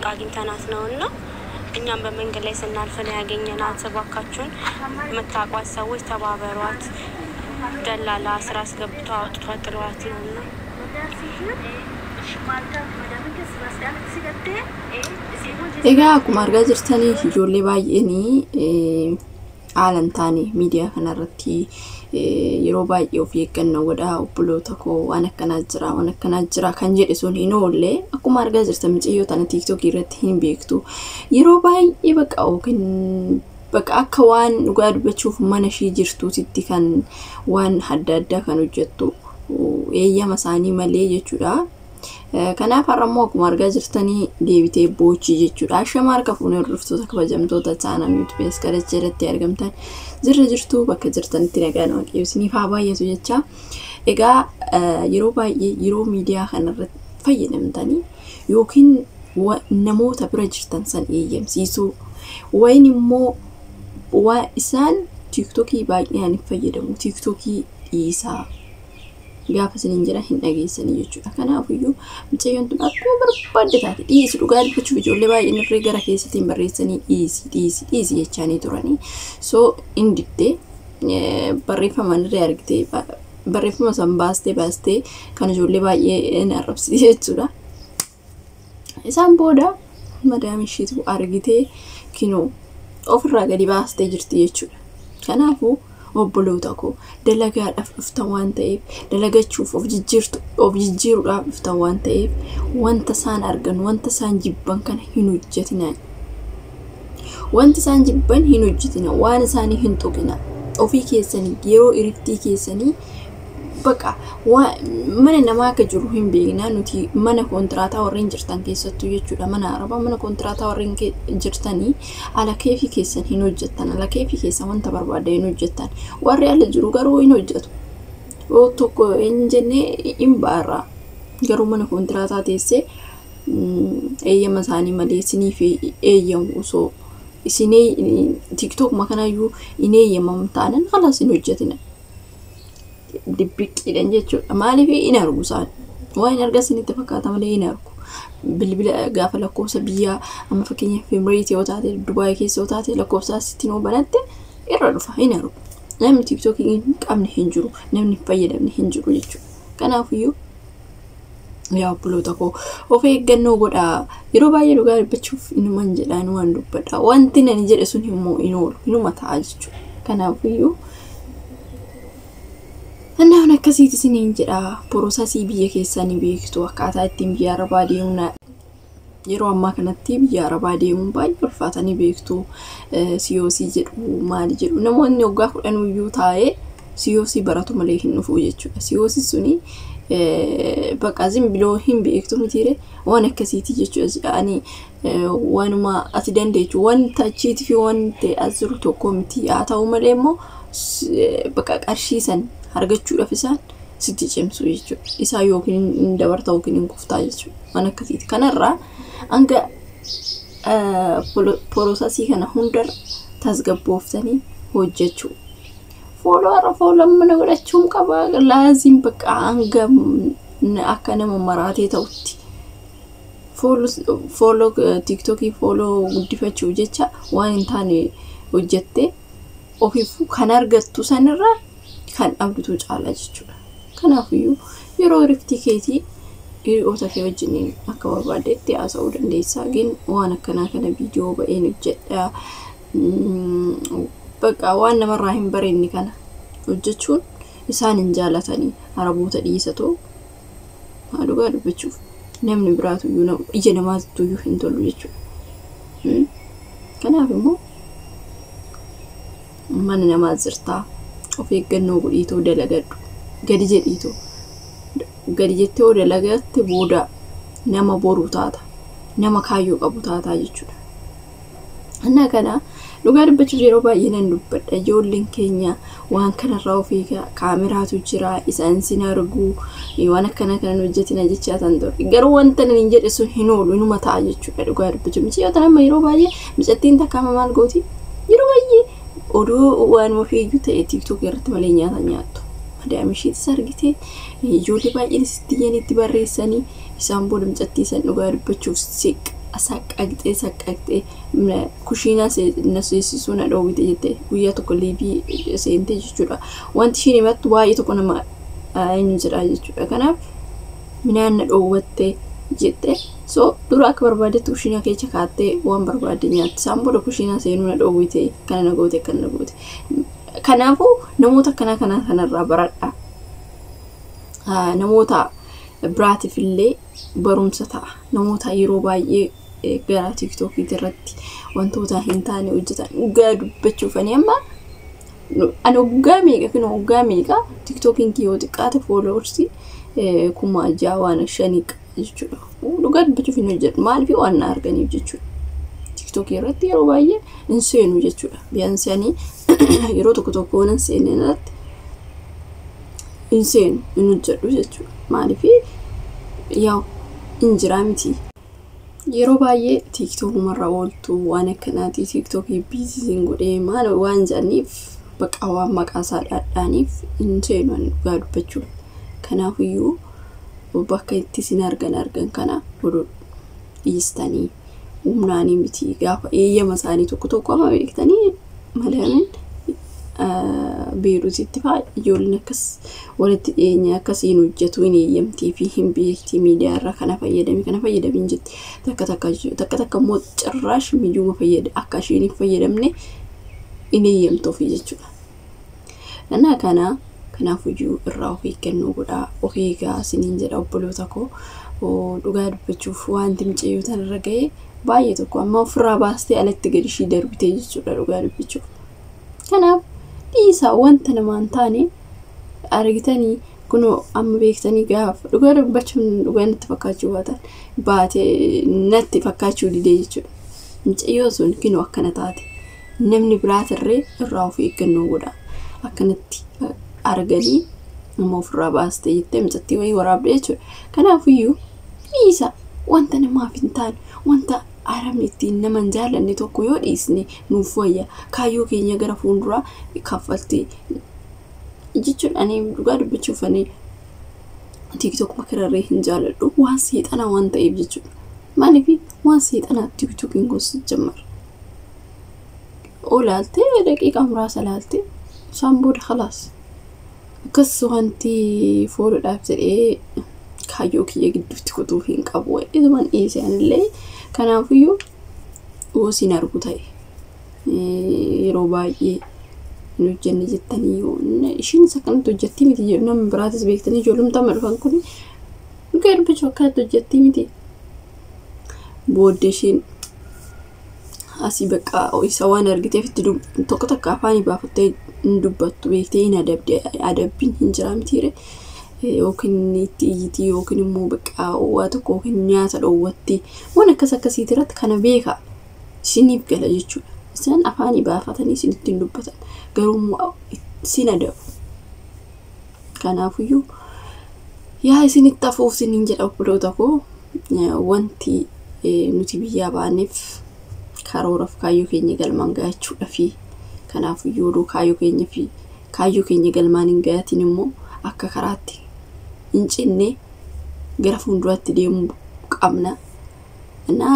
በቃ አግኝተናት ነውና እኛም በመንገድ ላይ ስናልፍ ነው ያገኘናት ባካችሁን መታቋት ሰዎች ተባበሯት ደላላ ስራ አስገብተው አውጥቷት ጥሏት ነውና egaa akkuma argaa jirtanii ijoollee baay'ee aalantaanii miidiyaa kanarratti yeroo baay'ee of eeggannoo godhaa obboloota koo waan akkanaa jira kan jedhe sun hin oolle akkuma argaa jirtan miidiyaa tana TikTok irratti hin beektu yeroo baay'ee bakka akka waan dhugaa dubbachuuf mana ishii jirtuutti kan waan adda addaa kan hojjettu eeyyama isaanii malee jechuudha. Kanaaf har'ammoo akkuma argaa jirtanii deebitee boochii jechuudha. Ashama harka fuunee hordoftoota kabajamtoota chaanal YouTube garachee irratti argamtan jirtu bakka jirtanitti nagaan waaqayyo isiniif haa baay'atu jecha. Egaa yeroo baay'ee yeroo miidiyaa kanarratti fayyadamtanii yookiin namoota bira jirtan san eeyyamsiisuu wayin immoo waa isaan TikTokii baay'een fayyadamu TikTokii dhiisaa gaafa sinin jira hin dhageessanii jechuudha. Kanaafiyyuu mucayyoon tun akkuma barbaadde taate dhiisi dhugaa dubbachuuf ijoollee baay'een irree gara keessatiin barreessanii dhiisi jechaanii turanii. So indiddee barreeffama irree argitee barreeffama san baastee kan ijoollee baay'ee arrabsite jechuudha. Isaan booda madamani isheetu argitee kinoo ofirraa gadi baastee jirti jechuudha. Kanaafuu obboloota koo dalagaadhaaf dhuftan waan ta'eef dalagachuuf of jijjiiruudhaaf dhuftan waan ta'eef wanta isaan argan wanta isaan jibban kana hin hojjetinaa. Wanta isaan jibban hin hojjetinaa waan isaanii hin tuqinaa. Ofii keessanii yeroo irratti keessanii baqa mana namaa akka jiru hin beeknaa nuti mana kontiraataa warreen jirtan keessattuu jechuudha. Mana arabaa mana kontiraataa warreen jirtanii ala keefii keessan hin hojjettan ala keefii keessan wanta barbaadde hin hojjettan warri ala jiru garuu hin hojjetu. Yoo tokko hin jennee hin baara garuu mana kontiraataa teessee eeyyama isaanii malee isiniif eeyyamu osoo isinii TikTok makanayyuu hin eeyyamamu taanan halas hin hojjetina. Dibbiqiidhaan jechuudha. Maaliif hin argu isaan waan hin argasinitti fakkaata malee hin argu. Bilbila gaafa lakkoofsa biyyaa amma fakkeenyaaf Emirates yoo taate Dubaay keessa yoo taate lakkoofsa sittiin banatte irra dhufa hin argu. Namni TikTok hin qabne hin jiru namni fayyadamne hin jiru jechuudha. Kanaafiyyuu yaa obboloota koo of eeggannoo godhaa yeroo baay'ee dhugaa dubbachuuf inuman jedhaan waan dubbadha. Wanti nani jedhe sun immoo hin oolu inuma ta'a jechuudha. Kanaafiyyuu Anna akkasiiti siniin jedha poroosasii biyya keessanii beektu akkaataa ittiin biyya arabaa deemna yeroo ammaa kanatti biyya arabaa deemuun baay'ee ulfaatanii beektu siyoosii jedhu maali jedhu namoonni waggaa 10 iyyuu taa'ee siyoosii baratu malee hin dhufu jechuudha. Siyoosii suni baqa zimbiloo hin beektu mitiire waan akkasiiti jechuudha. Ani waanuma ati dandeechu wanta achiitii fi wanta asiru tokko miti haa ta'u malee immoo baqa qarshiisan argachuudhaaf isaan sitti cimsu jechuudha. Isaa yookiin dabarta yookiin kuftaa jechuudha. Waan akkasiiti. Kanarraa hanga poroosasii kana hundarra tasgabbooftanii hojjechuu. Fooloo mana godhachuun qaba laazim baqa hanga akka nama maraatee ta'utti. Fooloo TikTokii fooloo guddifachuu jecha waan hin taane hojjettee ofiif kan argattu sanirraa kan abdutu caala jechuudha. Kanaafiyyuu yeroo irratti keetii hiriyoota kee wajjin akka barbaadetti haasa'uu dandeessaa. Gin waan akkanaa kana viidiyoo ba'een hojjedha. Baqa waan namarraa hin bareenni kana hojjechuun isaan hin jaalatanii araboota dhiisatoo haa dhugaa dubbachuuf namni biraatu ija namaatti iyyuu hin tolu jechuudha. Kanaaf immoo mana namaa jirtaa of eeggannoo godhiitoo dalagadhu gadi jedhiitoo gadi jettee oo dalagatte booda nama boru taata nama kaayyoo qabu taata jechuudha. Anna kana dhugaa dubbachuuf yeroo baay'ee nan dubbadha. Ijoolleen keenya waan kanarraa of eegaa kaameraatu jira isaan sin argu waan akkana kana hojjetina jechaa tan ture garuu wanta nan jedhe sun hin oolu inuma ta'a jechuudha. Dhugaa dubbachuuf miciyyoota nama yeroo baay'ee micattiin takka maal gooti yeroo baay'ee oduu waan ofiiyyuu ta'e TikTok irratti malee nyaattu. Madamani isheetis argitee ijoollee baay'een sitti barreessanii isaan booda micattii san dhugaa dubbachuuf siq saqqaqxee kushiinaa seensisuu na dhoowwite jettee guyyaa tokko liibii seentee jechuudha. Wanti ishiin himattu baay'ee tokko nama eenyu jedha jechuudha. Kanaaf minaan na dhoowwattee jettee so dura akka barbaadetti kushiinaa keessa kaattee waan barbaadde nyaatti. Isaan booda kushiinaa seenuu na dhoowwite kana na goote. Kanaafuu namoota kanarraa baradha. Namoota biraatiif illee barumsa ta'a. Namoota yeroo baay'ee gara TikTokii irratti wantoota hin taane hojjetan dhugaa dubbachuufanii amma ani waggaa meeqa TikTokiin kiyoo xiqqaate followers 6,000 waan 5 jechuudha. Dhugaa dubbachuuf hin hojjetu maaliif waan na arganiif jechuudha. TikTokii irratti yeroo baay'ee hin seenu jechuudha. Biyyansanii yeroo tokko waan seenen irratti hin seenu hin hojjedhu jechuudha. Maaliif yaa injiraa miti. Yeroo baay'ee TikTokumarra ooltu waan akkanaati TikTokii biizisiin godhee maal waan jedhaniif baqa waan maqaa isaa dhaadhaaniif hin seenu dhugaa dubbachuuf. Kanaafiyyuu bakka itti isin argan kana godhu dhiistanii humnaanii miti gaafa eeyyama isaanii tokko amma beektanii malamin beeruutitti fa'aa ijoolleen akkas walitti dhiyeenya akkasiin hojjetu hin eeyyamtii fi hin beektii miidiyaa irraa kana fayyadamin jetti takka immoo carraash miidiyuma fayyada akka isheen hin fayyadamne hin eeyyamtuufi jechuudha. Kanaafuu irraa of eeggannoo godhaa of eegaa isiniin jedha obboloota koo. Dhugaa dubbachuuf wanti micayyoo tanarra ga'ee baay'ee tokko amma ofirraa baastee alatti gadi ishii darbitee jechuudha dhugaa dubbachuuf. Kanaaf dhiisaa wanta namaan taane argitanii kunoo amma beektanii gaafa dhugaa dubbachuun dhugaa natti fakkaachuu baatee natti fakkaachuu didee jechuudha. Micayyoo sun kinoo akkana taate namni biraatirree irraa of eeggannoo godhaa akkanatti arganii amma ofirraa baastee jettee micattii wayii waraabdee jechuudha. Kanaafiyyuu dhiisa wanta namaaf hin taane wanta aramni ittiin nama hin jaallanne tokko yoo dhiisne nuuf wayya kaayyoo keenya gara fuulduraa kaffaltee jechuudha. Ani dhugaa dubbachuuf ani TikTok makararree hin jaalladhu waan seexanaa waan ta'eef jechuudha. Maaliif waan seexanaa TikTokiin gosa jammara. Olaaltee daqiiqaa muraasa laaltee isaan booda khalaas. Akkas wanti foolodhaaf jedhee kaayyoo kiyya gidduutti kutuuf hin qabu. Isumaan dhiiseen illee kanaafiyyuu oosiin argu ta'e yeroo baay'ee hin hojjenne jettanii yoo ishiin isa kanatti hojjettii miti jedhu namni biraatis beektanii ijoollumtaa dhufan kun dhugaa dubbachuu akkanatti hojjettii miti. Booddee ishiin asii bakka isa waan argiteef itti tokko afaanii baafattee hin dubbattu beektee hin adabbiin hin jiraa mitiire yookiin itti iyyitii yookiin immoo bakka waa tokko yookiin nyaata dhoowwatti waan akkasiitii irratti kana beeka isiniif gala jechuudha. Isaan afaanii baafatanii isinitti hin dubbatan garuu isin adabu. Kanaafiyyuu yaa isinitti hafuuf isiniin jedha obboloota koo wanti nuti biyyaa baaneef karooraaf kaayyoo keenya galmaan ga'achuudha fi kanaafiyyuu kaayyoo keenya galmaan hin ga'atiin immoo akka karaatti hin cinne gara fuulduraatti deemuu qabna.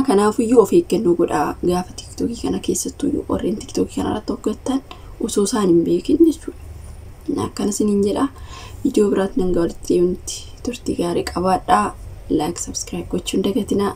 Kanaafiyyuu of eeggannoo godhaa gaafa TikTokii kana keessattuu warreen TikTokii kanarratti hojjetan osoo isaan hin beekin jechuudha. Akkana isiniin jedha. Viidiyoo biraatti nan walitti deemnutti turtii gaarii qabaadhaa. Like, subscribe gochuun dagatinaa.